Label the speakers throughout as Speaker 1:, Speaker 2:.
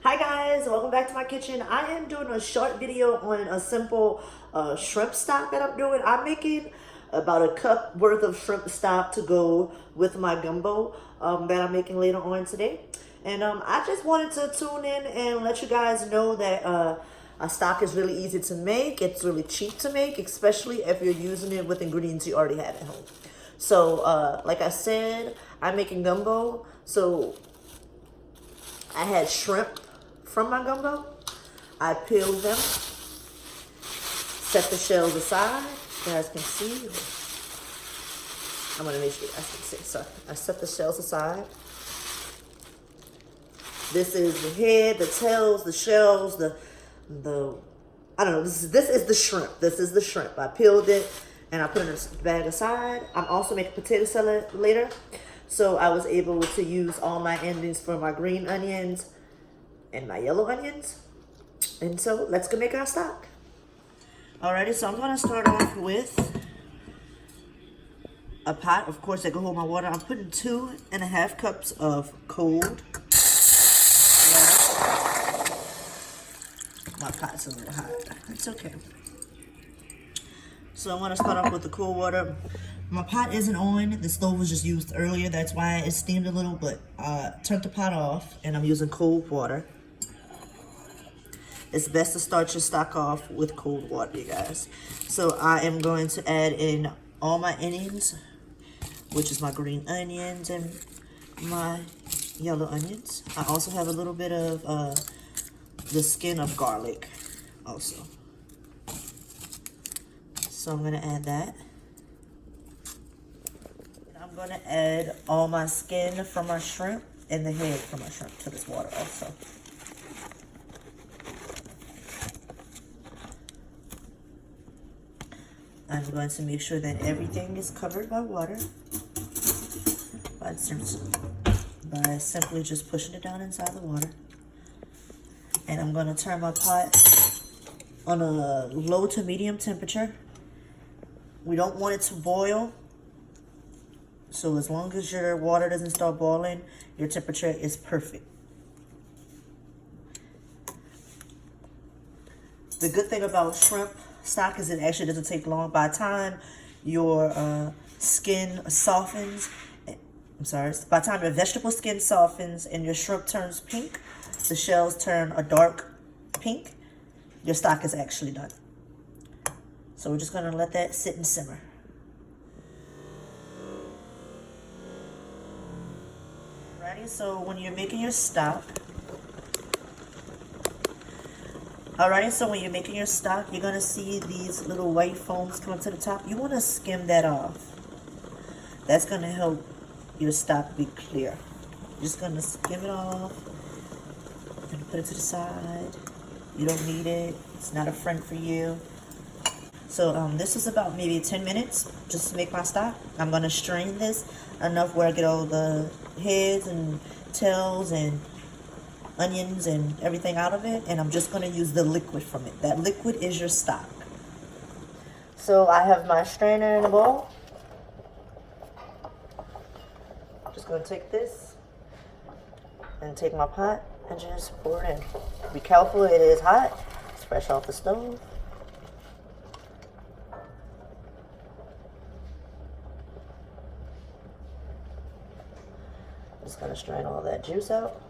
Speaker 1: Hi guys, welcome back to my kitchen. I am doing a short video on a simple shrimp stock that I'm doing. I'm making about a cup worth of shrimp stock to go with my gumbo that I'm making later on today. And I just wanted to tune in and let you guys know that a stock is really easy to make. It's really cheap to make, especially if you're using it with ingredients you already have at home. So like I said, I'm making gumbo. So I had shrimp from my gumbo. I peeled them, set the shells aside. You guys can see. I'm gonna make sure you guys can see. So I set the shells aside. This is the head, the tails, the shells, the I don't know. This is the shrimp. This is the shrimp. I peeled it and I put it in a bag aside. I'm also making potato salad later, so I was able to use all my endings for my green onions and my yellow onions. And so let's go make our stock. Alrighty, so I'm gonna start off with a pot. Of course, I can hold my water. I'm putting 2.5 cups of cold water. My pot's a little hot. It's okay. So I'm gonna start off with the cold water. My pot isn't on. The stove was just used earlier. That's why it steamed a little, but turned the pot off and I'm using cold water. It's best to start your stock off with cold water, you guys. So I am going to add in all my onions, which is my green onions and my yellow onions. I also have a little bit of the skin of garlic also. So I'm gonna add that. I'm gonna add all my skin from my shrimp and the head from my shrimp to this water also. I'm going to make sure that everything is covered by water by simply just pushing it down inside the water. And I'm going to turn my pot on a low to medium temperature. We don't want it to boil. So as long as your water doesn't start boiling, your temperature is perfect. The good thing about shrimp stock is it actually doesn't take long. By the time your skin softens, by the time your vegetable skin softens and your shrimp turns pink, the shells turn a dark pink, your stock is actually done. So we're just gonna let that sit and simmer. Alrighty, so when you're making your stock, you're gonna see these little white foams coming to the top. You wanna skim that off. That's gonna help your stock be clear. You're just gonna skim it off and put it to the side. You don't need it. It's not a friend for you. So this is about maybe 10 minutes just to make my stock. I'm gonna strain this enough where I get all the heads and tails and onions and everything out of it, and I'm just going to use the liquid from it. That liquid is your stock. So I have my strainer in a bowl. Just going to take this and take my pot and just pour it in. Be careful, it is hot. It's fresh off the stove. Just going to strain all that juice out.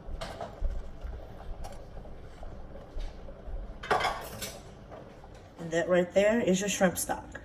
Speaker 1: And that right there is your shrimp stock.